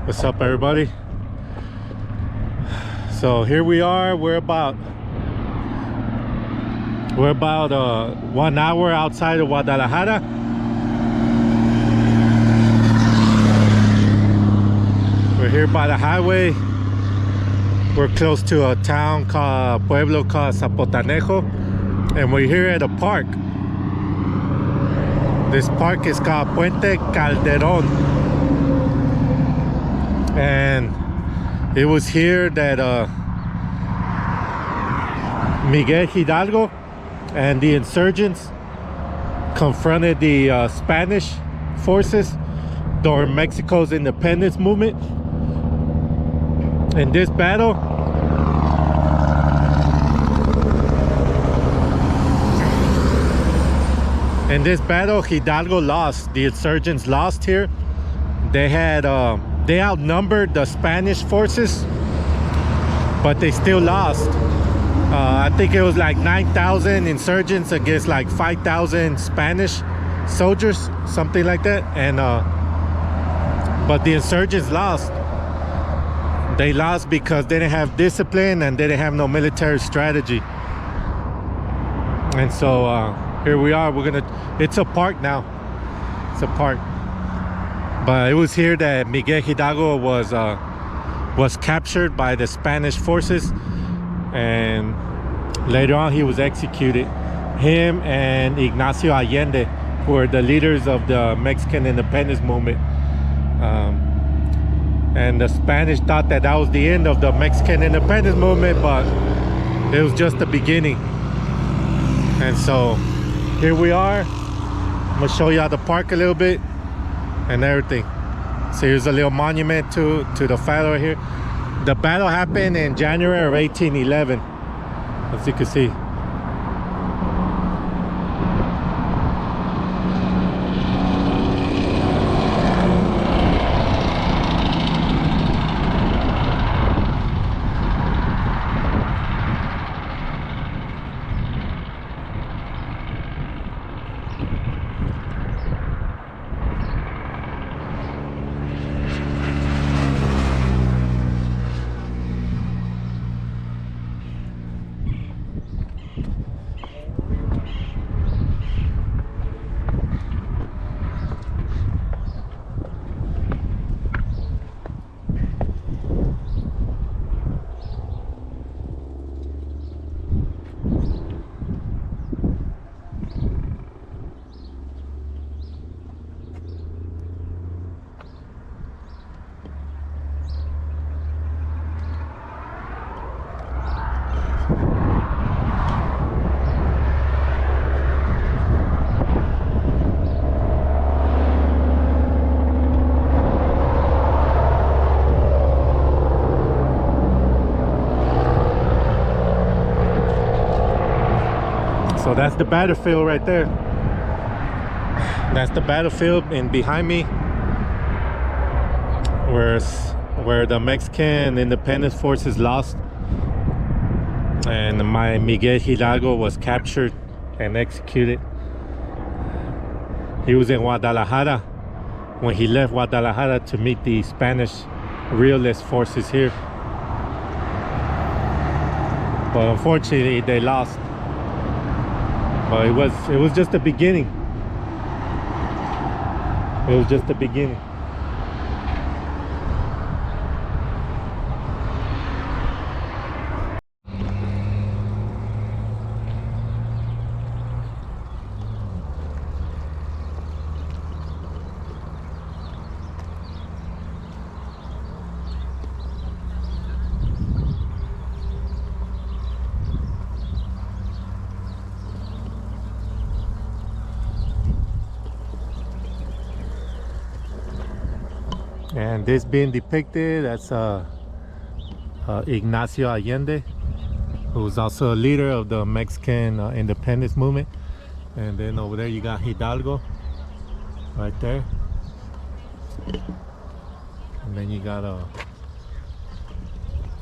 What's up, everybody? So here we are. We're about 1 hour outside of Guadalajara. We're here by the highway. We're close to a town called pueblo called Zapotanejo, and we're here at a park. This park is called Puente Calderon, and it was here that Miguel Hidalgo and the insurgents confronted the Spanish forces during Mexico's independence movement. In this battle, Hidalgo lost. The insurgents lost here. They outnumbered the Spanish forces, but they still lost. I think it was like 9,000 insurgents against like 5,000 Spanish soldiers, something like that. And but the insurgents lost. They lost because they didn't have discipline and they didn't have no military strategy. And so here we are. It's a park now. It's a park. But it was here that Miguel Hidalgo was captured by the Spanish forces, and later on he was executed. Him and Ignacio Allende were the leaders of the Mexican independence movement. And the Spanish thought that was the end of the Mexican independence movement, but it was just the beginning. And so here we are. I'm gonna show you the park a little bit and everything. So here's a little monument to the fellow here. The battle happened in January of 1811, as you can see. So that's the battlefield right there. That's the battlefield, and behind me, where the Mexican independence forces lost, and my Miguel Hidalgo was captured and executed. He was in Guadalajara when he left Guadalajara to meet the Spanish royalist forces here. But unfortunately, they lost. But it was just the beginning. It was just the beginning. And this being depicted, that's Ignacio Allende, who was also a leader of the Mexican independence movement. And then over there you got Hidalgo right there, and then you got a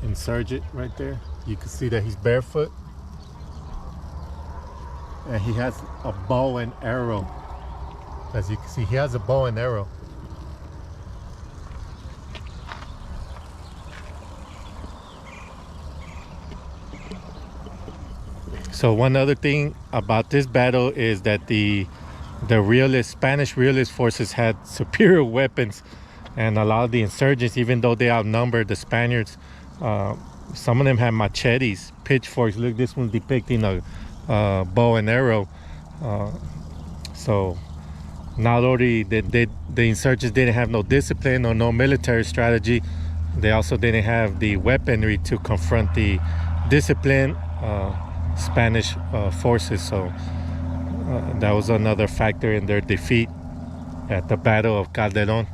insurgent right there. You can see that he's barefoot, and he has a bow and arrow. As you can see, he has a bow and arrow. So one other thing about this battle is that the Spanish realist forces had superior weapons, and a lot of the insurgents, even though they outnumbered the Spaniards, some of them had machetes, pitchforks. Look, this one's depicting a bow and arrow. So not only did the insurgents didn't have no discipline or no military strategy, they also didn't have the weaponry to confront the disciplined Spanish forces. So that was another factor in their defeat at the Battle of Calderon.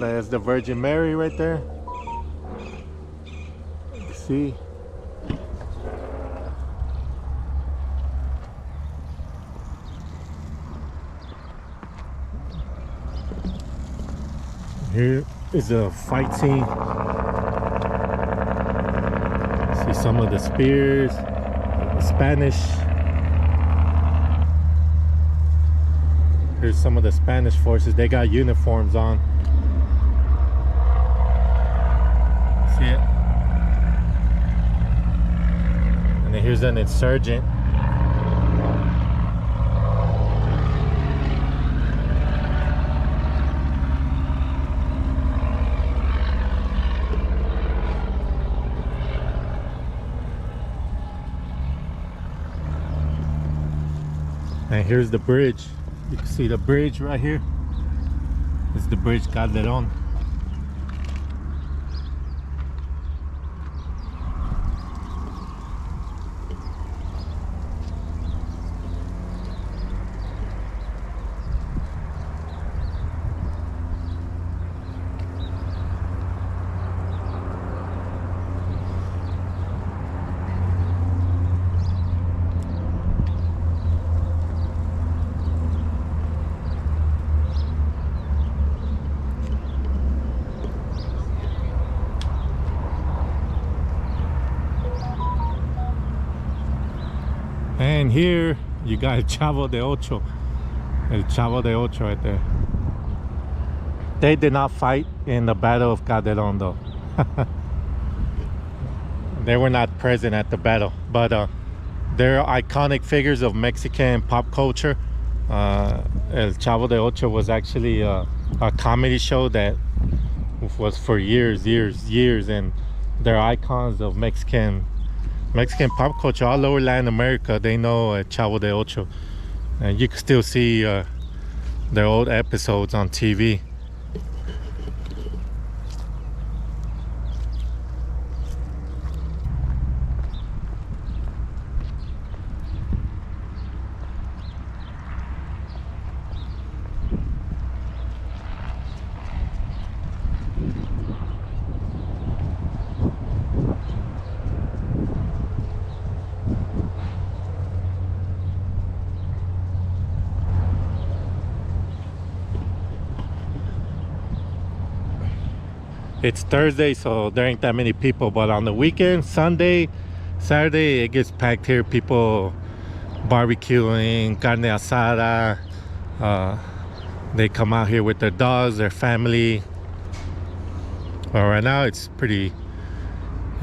There's the Virgin Mary right there. See? Here is a fight scene. See some of the spears, Spanish. Here's some of the Spanish forces. They got uniforms on. See it? And then here's an insurgent. And here's the bridge. You can see the bridge right here. It's the bridge Calderon. And here you got El Chavo de Ocho. El Chavo de Ocho right there. They did not fight in the Battle of Calderon though. They were not present at the battle, but they're iconic figures of Mexican pop culture. El Chavo de Ocho was actually a comedy show that was for years, and they're icons of Mexican pop culture all over Latin America. They know Chavo de Ocho, and you can still see their old episodes on TV. It's Thursday, so there ain't that many people, but on the weekend, Sunday, Saturday, it gets packed here. People barbecuing, carne asada. They come out here with their dogs, their family. But right now it's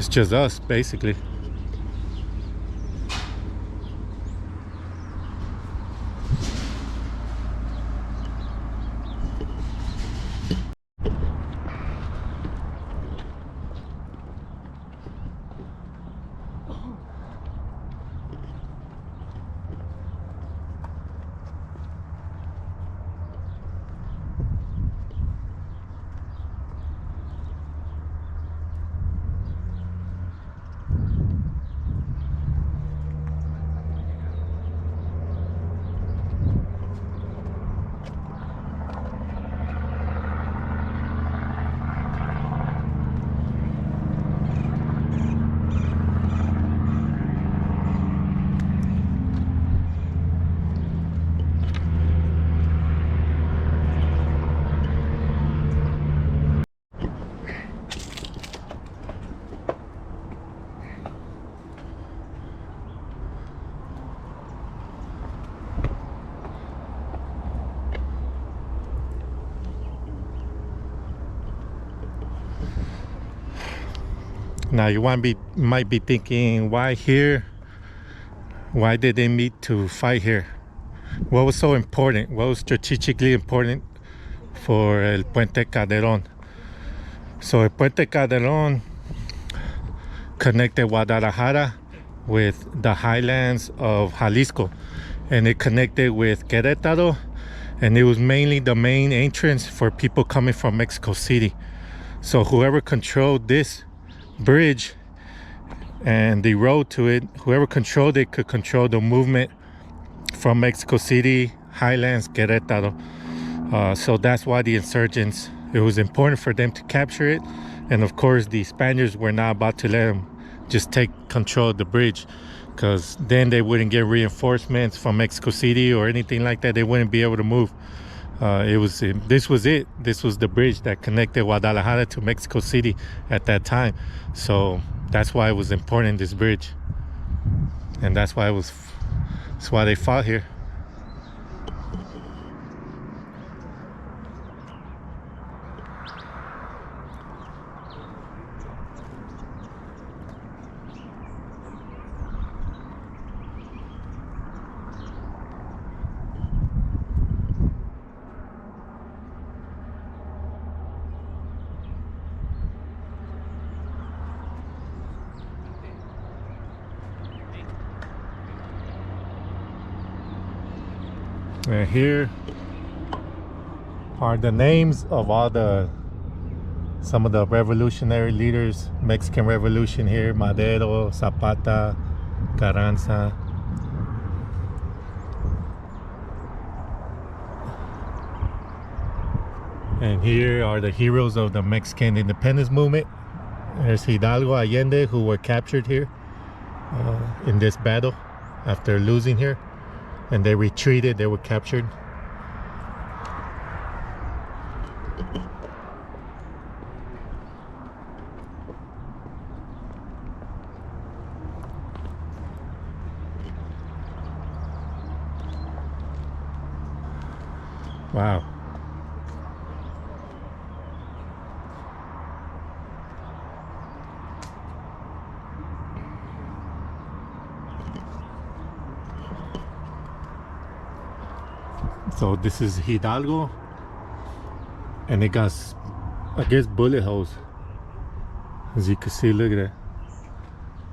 just us basically. Now you might be thinking, why here? Why did they meet to fight here? What was so important? What was strategically important for el Puente Calderon? So el Puente Calderon connected Guadalajara with the highlands of Jalisco, and it connected with Querétaro, and it was mainly the main entrance for people coming from Mexico City. So whoever controlled this bridge and the road to it, whoever controlled it could control the movement from Mexico City, highlands, Querétaro. So that's why the insurgents, it was important for them to capture it. And of course, the Spaniards were not about to let them just take control of the bridge, because then they wouldn't get reinforcements from Mexico City or anything like that. They wouldn't be able to move. This was it. This was the bridge that connected Guadalajara to Mexico City at that time. So that's why it was important, this bridge. And that's why they fought here. And here are the names of some of the revolutionary leaders, Mexican Revolution here: Madero, Zapata, Carranza. And here are the heroes of the Mexican independence movement. There's Hidalgo, Allende, who were captured here in this battle after losing here. And they retreated, they were captured. Wow. So this is Hidalgo, and it got, I guess, bullet holes. As you can see, look at that.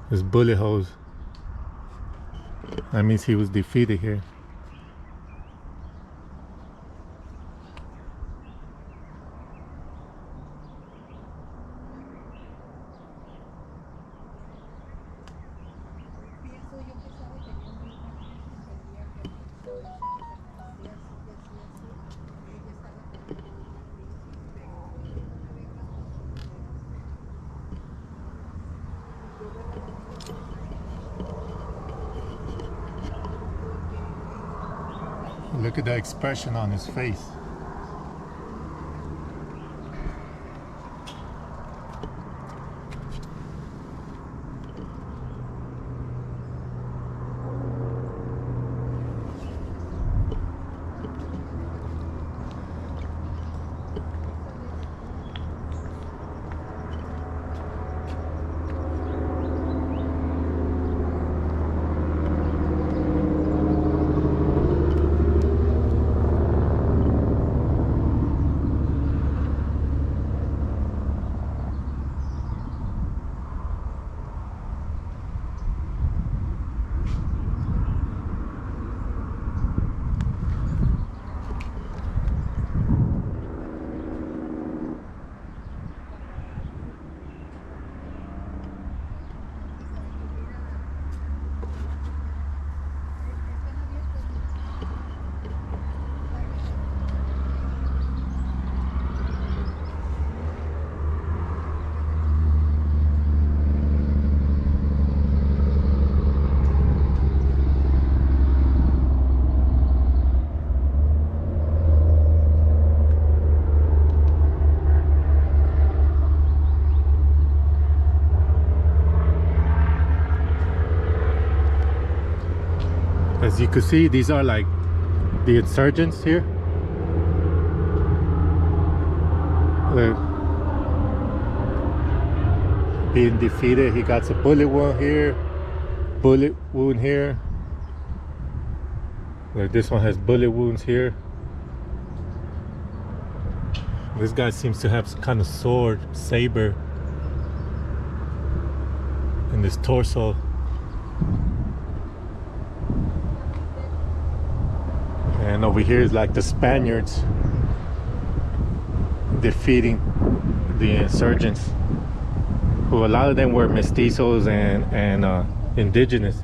There's bullet holes. That means he was defeated here. Look at the expression on his face. As you can see, these are like the insurgents here. being defeated. He got a bullet wound here, bullet wound here. Like this one has bullet wounds here. This guy seems to have some kind of sword, saber in his torso. And over here is like the Spaniards defeating the insurgents, who a lot of them were mestizos and indigenous.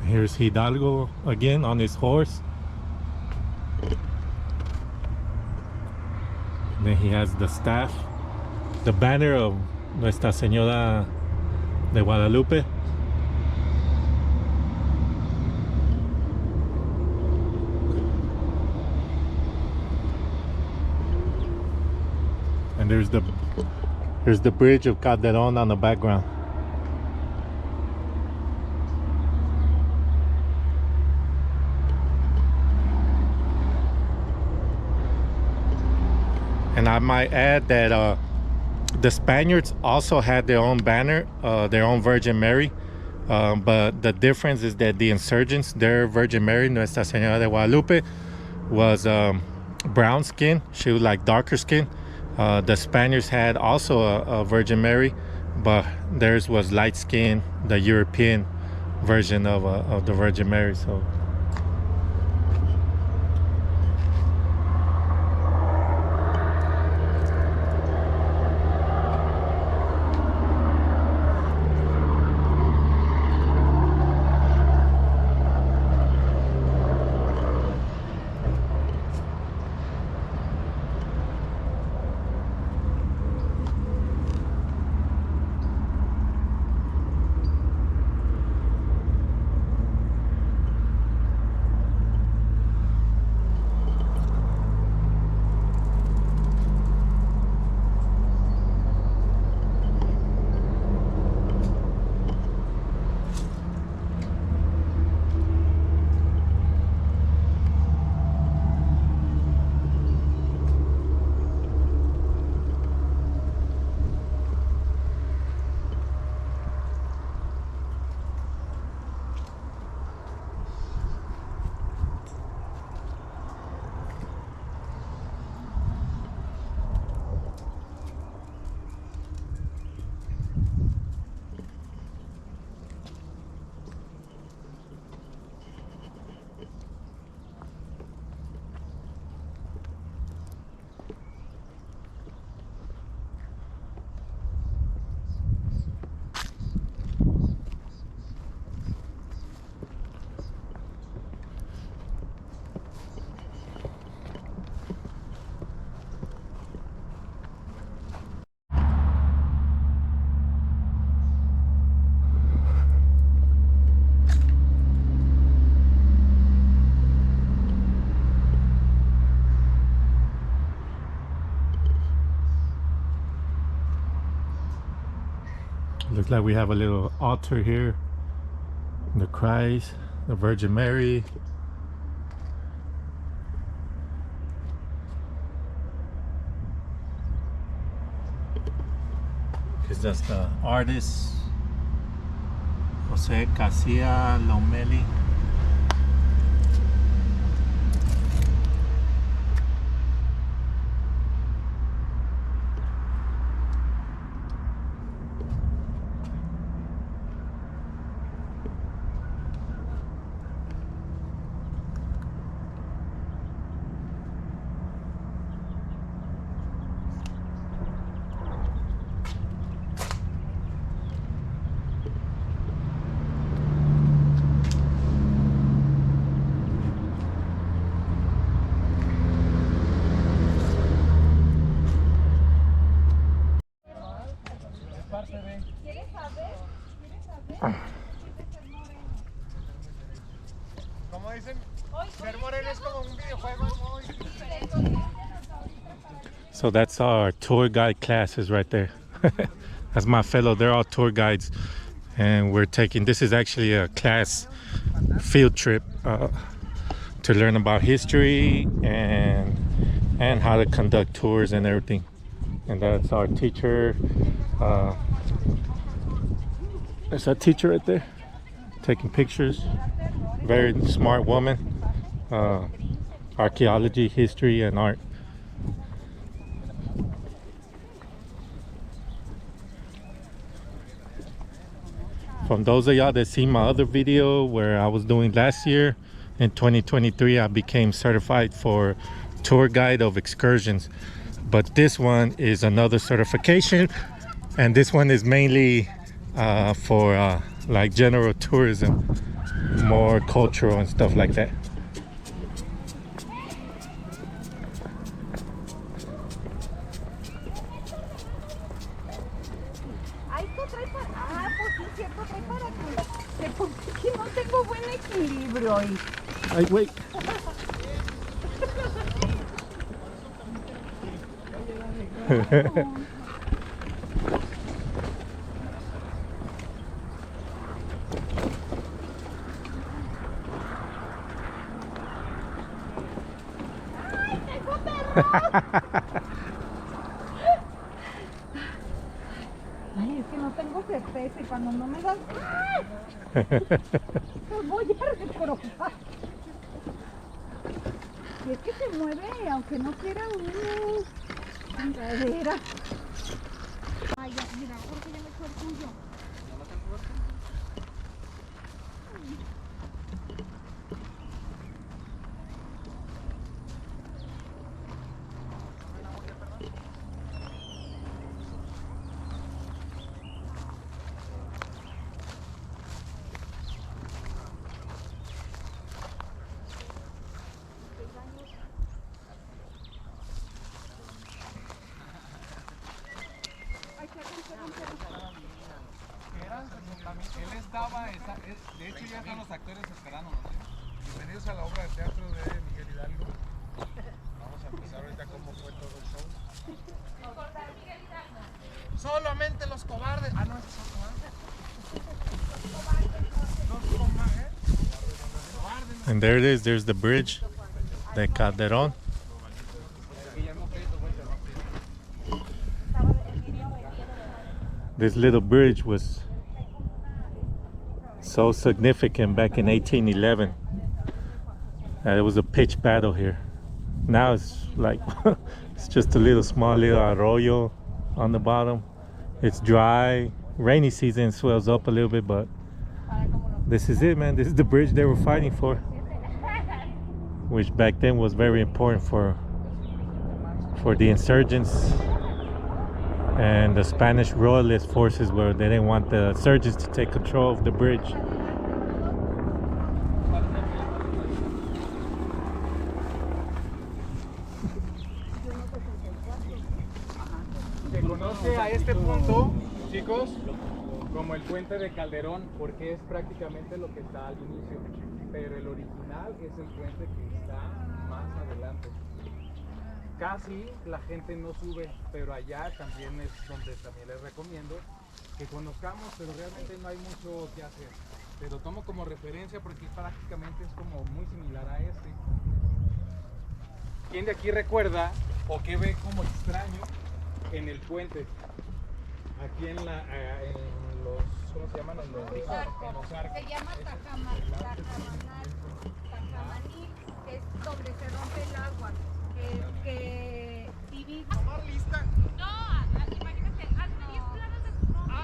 Here's Hidalgo again on his horse. And then he has the staff, the banner of Nuestra Señora de Guadalupe. And there's the bridge of Calderon on the background. And I might add that the Spaniards also had their own banner, their own Virgin Mary. But the difference is that the insurgents, their Virgin Mary, Nuestra Señora de Guadalupe, was brown skin. She was like darker skin. The Spaniards had also a Virgin Mary, but theirs was light skin, the European version of the Virgin Mary. So. Looks like we have a little altar here. The Christ, the Virgin Mary. Because that's the artist, Jose Casilla Lomeli. So that's our tour guide classes right there. That's my fellow, they're all tour guides. And we're taking, this is actually a class field trip to learn about history and how to conduct tours and everything. And that's our teacher. There's our teacher right there, taking pictures. Very smart woman. Archaeology, history, and art. From those of y'all that seen my other video where I was doing last year, in 2023 I became certified for tour guide of excursions. But this one is another certification, and this one is mainly for like general tourism, more cultural and stuff like that. No tengo buen equilibrio ahí. Ay, wait. Ay, es que no tengo certeza y cuando no me das, pues voy a reprobar. Y es que se mueve, aunque no quiera uno. Chingadera. Ay, ya, mira, porque ya me fue el tuyo. Él estaba, de hecho ya están los actores esperándonos. Bienvenidos a la obra de teatro de Miguel Hidalgo. Vamos a empezar ahorita cómo fue todo el show. Solamente los cobardes. Ah, no, esos son cobardes. Los cobardes. And there it is, there's the bridge, de Calderon. This little bridge was so significant back in 1811. It was a pitched battle here. Now it's like, it's just a little small little arroyo on the bottom. It's dry. Rainy season swells up a little bit, but this is it, man. This is the bridge they were fighting for, which back then was very important for the insurgents and the Spanish royalist forces, where they didn't want the insurgents to take control of the bridge. Se conoce a este punto, chicos, como el Puente de Calderon, porque es prácticamente lo que está al inicio, pero el original es el puente que está más adelante. Casi la gente no sube, pero allá también es donde también les recomiendo que conozcamos, pero realmente no hay mucho que hacer. Pero tomo como referencia porque prácticamente es como muy similar a este. ¿Quién de aquí recuerda o qué ve como extraño en el puente? Aquí en los, ¿cómo se llaman? En los arcos. Se llama Tajamaní, es donde se rompe el agua. Que divide. ¿Tomar lista? No, imagínate, hazme 10 planos de tu nombre.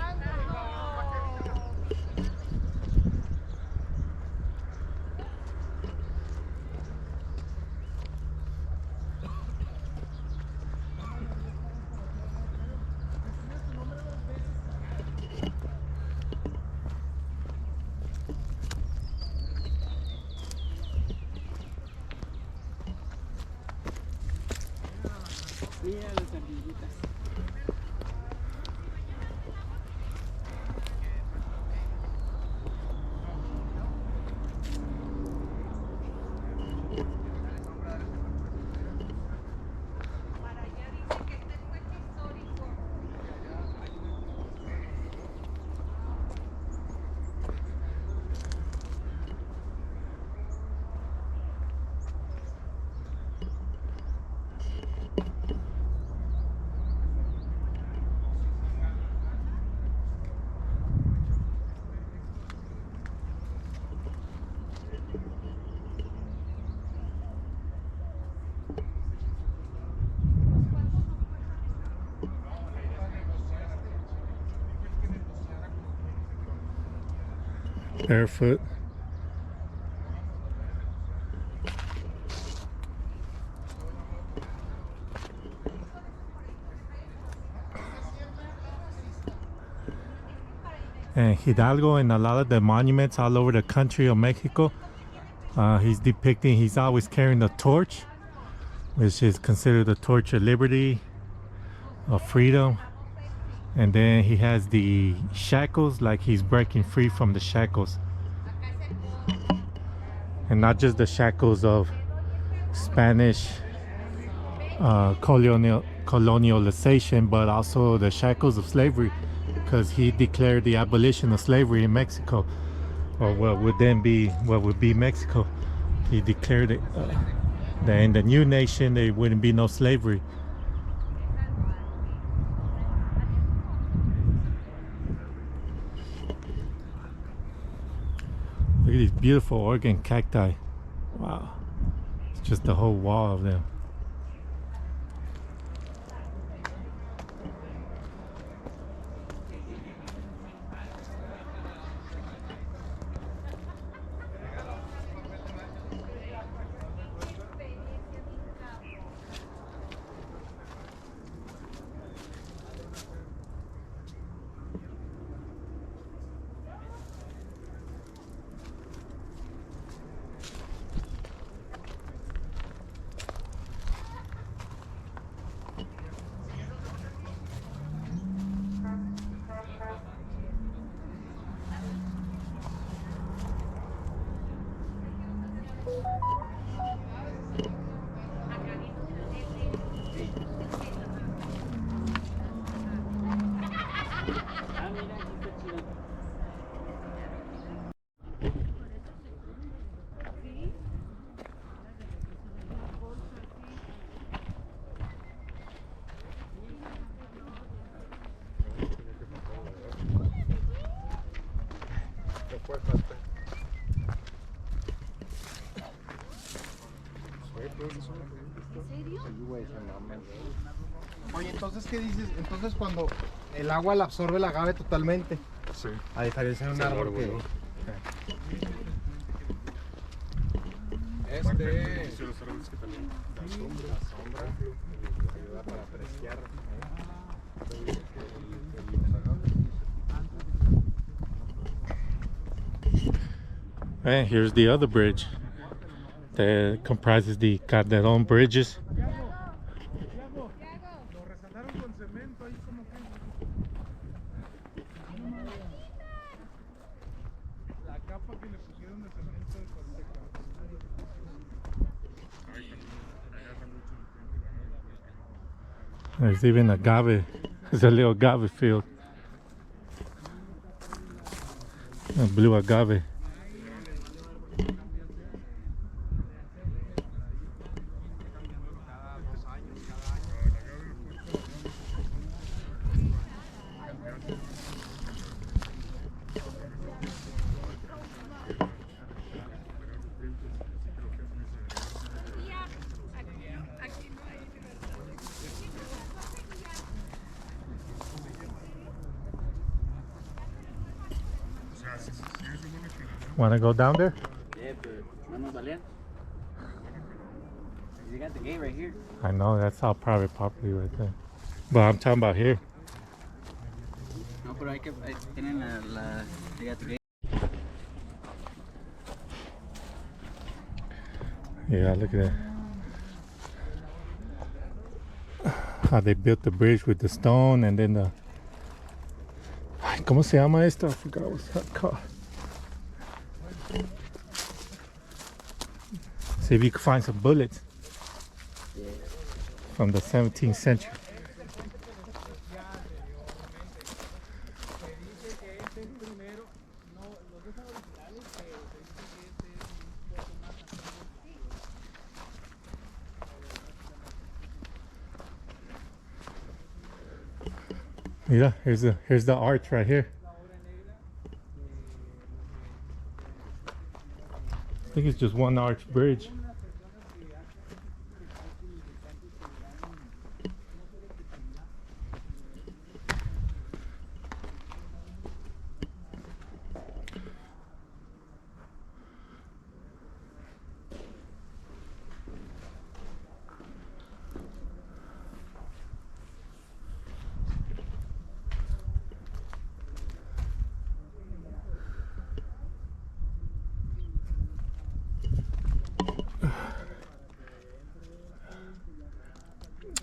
Mira las ardillitas. Para allá dice que barefoot. And Hidalgo and a lot of the monuments all over the country of Mexico, he's depicting, he's always carrying a torch, which is considered the torch of liberty, of freedom. And then he has the shackles, like he's breaking free from the shackles. And not just the shackles of Spanish colonialization, but also the shackles of slavery, because he declared the abolition of slavery in Mexico, or what would be Mexico. He declared it that in the new nation there wouldn't be no slavery. Look at these beautiful Oregon cacti. Wow, it's just the whole wall of them. Oye, entonces, ¿qué dices? Entonces, cuando el agua la absorbe el agave totalmente. Sí. A diferencia de un árbol que... Los árboles que también la sombra ayuda para apreciar. And here's the other bridge that comprises the Calderon bridges. There's even agave. There's a little agave field. A blue agave. Want to go down there? Yeah, but no nos valían. You got the gate right here. I know, that's all private property right there. But I'm talking about here. No, pero hay que tienen la you got the gate. Yeah, look at that. How they built the bridge with the stone and then the... ¿Cómo se llama esto? I forgot what's that called. See if you can find some bullets from the 17th century. Yeah, here's the arch right here. I think it's just one arch bridge.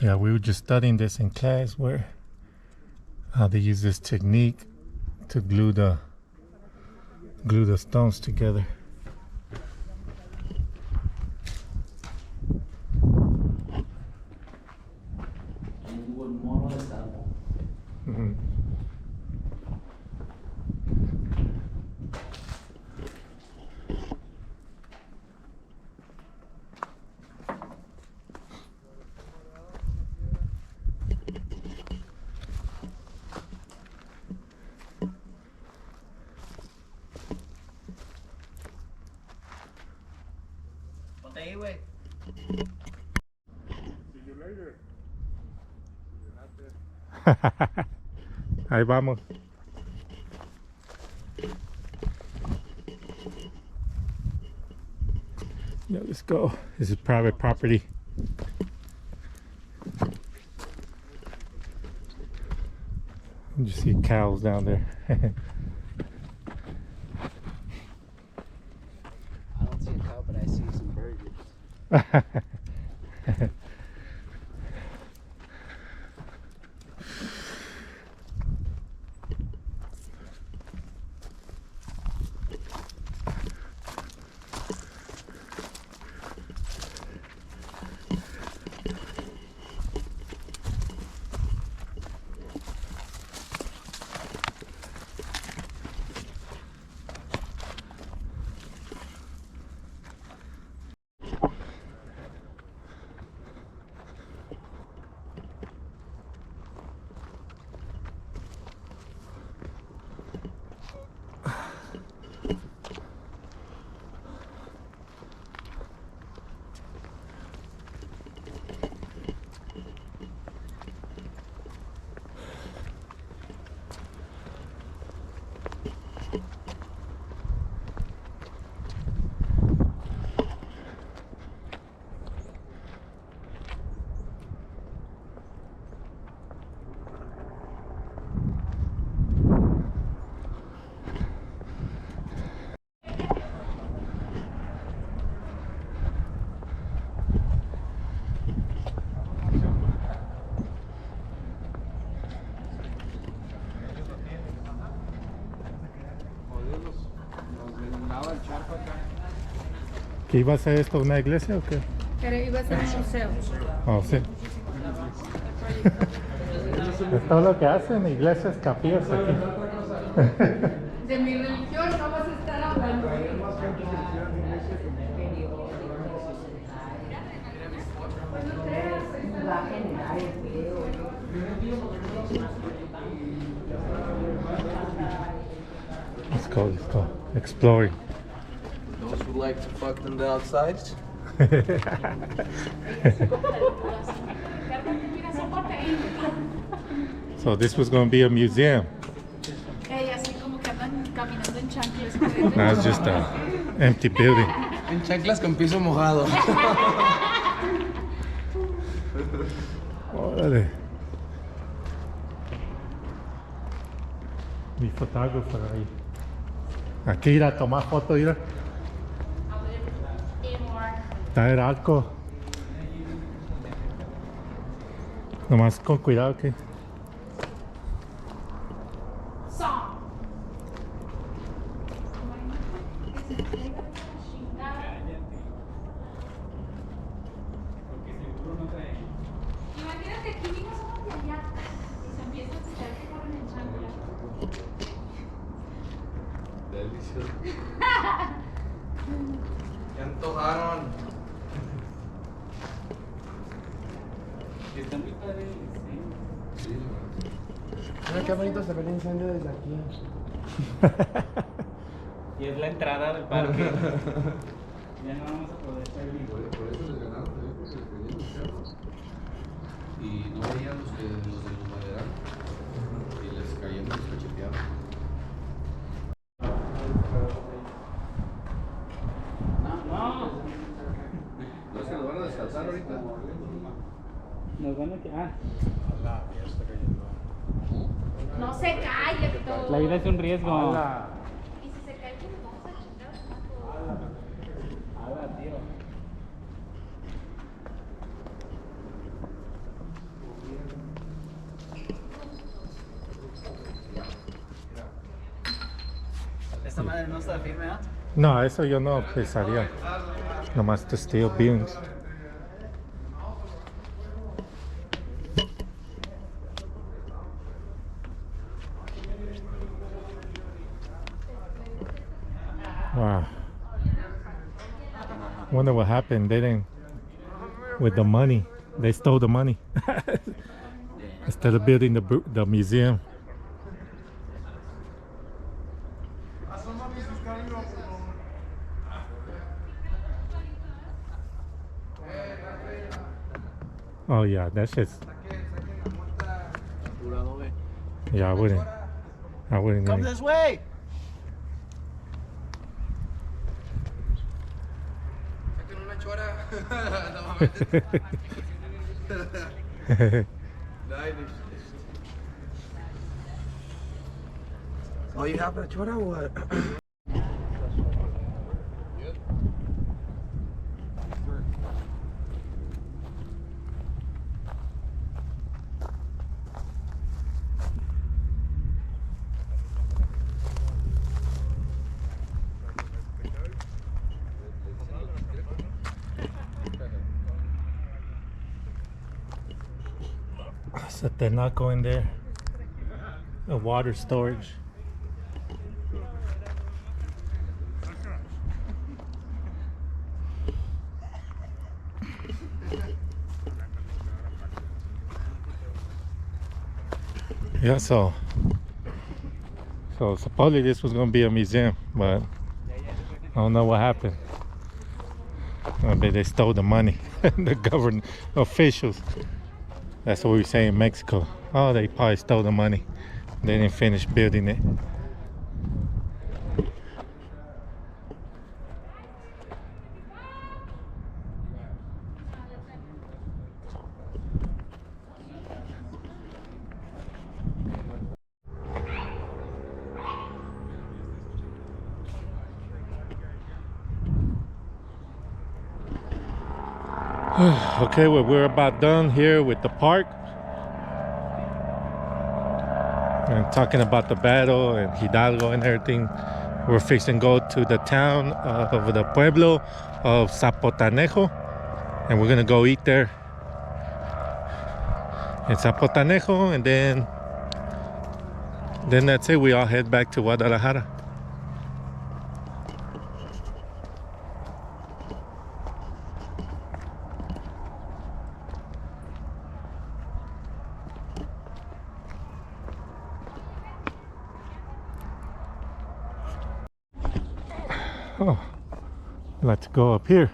Yeah, we were just studying this in class where how they use this technique to glue the stones together. Mhm. Ponte ahí, güey. Ahí vamos. Yeah, let's go. This is private property. You see cows down there. I don't see a cow, but I see some burgers. ¿Qué iba a ser esto? ¿Una iglesia o qué? Pero iba a ser un museo. Oh, sí. Es todo lo que hacen, iglesias, capillas aquí. De mi religión no vas a estar hablando. Let's go. Exploring. Those who like to fuck on the outside. So this was going to be a museum. Así como que andan caminando en chanclas. Now it's just a empty building. En chanclas con piso mojado. Órale. Mi fotógrafo ahí. Aquí ir a tomar foto, mira. Está el arco. Nomás con cuidado que. Imagínate que aquí somos de allá y se empiezan a estar que corren en chancla. Delicioso. ¿Qué antojaron? Está muy padre el diseño. Sí, Mira qué bonito se ve el incendio desde aquí. Y es la entrada del parque. Ya no vamos a poder salir. por eso les ganaron también, porque les venían los cerros. Y no veían los de los lateral. Y les caían los cacheteados. No. ¿No se los van a descansar ahorita? Nos van a quedar. No se calle todo. La vida es un riesgo. Y si se cae, pues nos vamos a chingar a todos. Ala, tío. no está firme, ¿ah? No, eso yo no pensaría. Nomás the steel beams. Wow. Wonder what happened. They didn't, with the money, they stole the money instead of building the museum. Oh yeah, that's just. Yeah, I wouldn't. I wouldn't. Come this way. Oh, you have a chora or what? So they're not going there. The water storage. Yeah, so supposedly this was gonna be a museum, but I don't know what happened. I bet they stole the money. The government officials. That's what we say in Mexico. Oh, they probably stole the money. They didn't finish building it. Okay, well, we're about done here with the park and talking about the battle and Hidalgo and everything. We're fixing to go to the town of the pueblo of Zapotanejo, and we're gonna go eat there in Zapotanejo, and then that's it. We all head back to Guadalajara. Oh, let's go up here.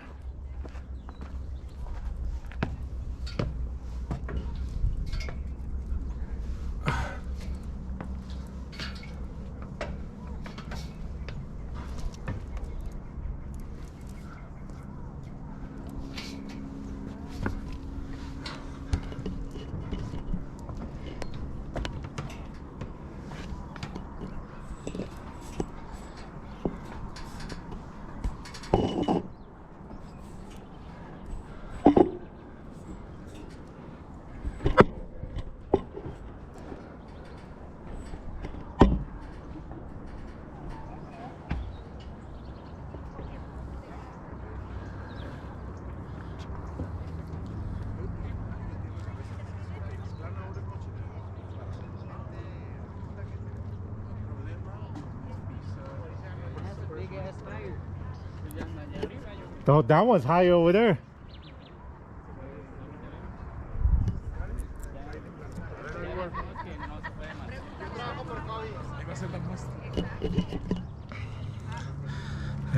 Oh, that one's high over there.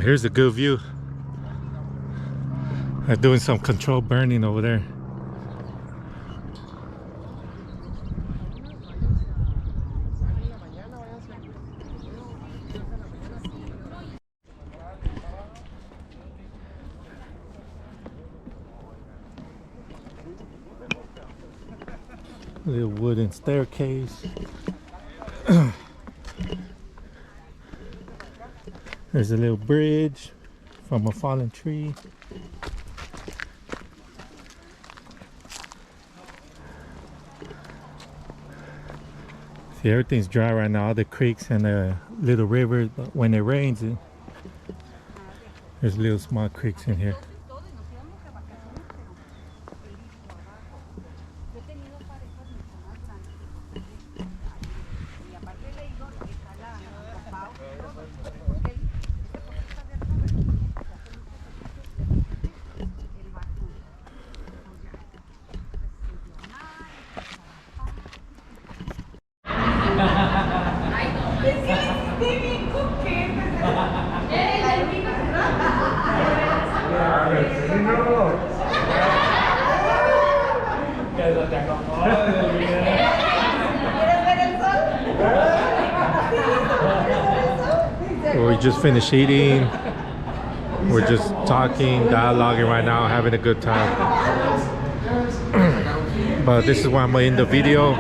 Here's a good view. They're doing some controlled burning over there. Little wooden staircase. There's a little bridge from a fallen tree. See, everything's dry right now. All the creeks and the little rivers. But when it rains, there's little small creeks in here. We just finished eating. We're just talking, dialoguing right now, having a good time. But this is why I'm gonna end the video.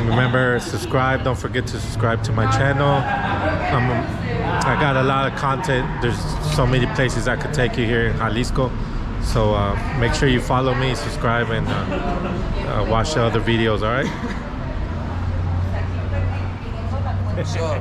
Remember, subscribe. Don't forget to subscribe to my channel. I got a lot of content. There's so many places I could take you here in Jalisco. So make sure you follow me, subscribe, and watch the other videos, all right? Sure.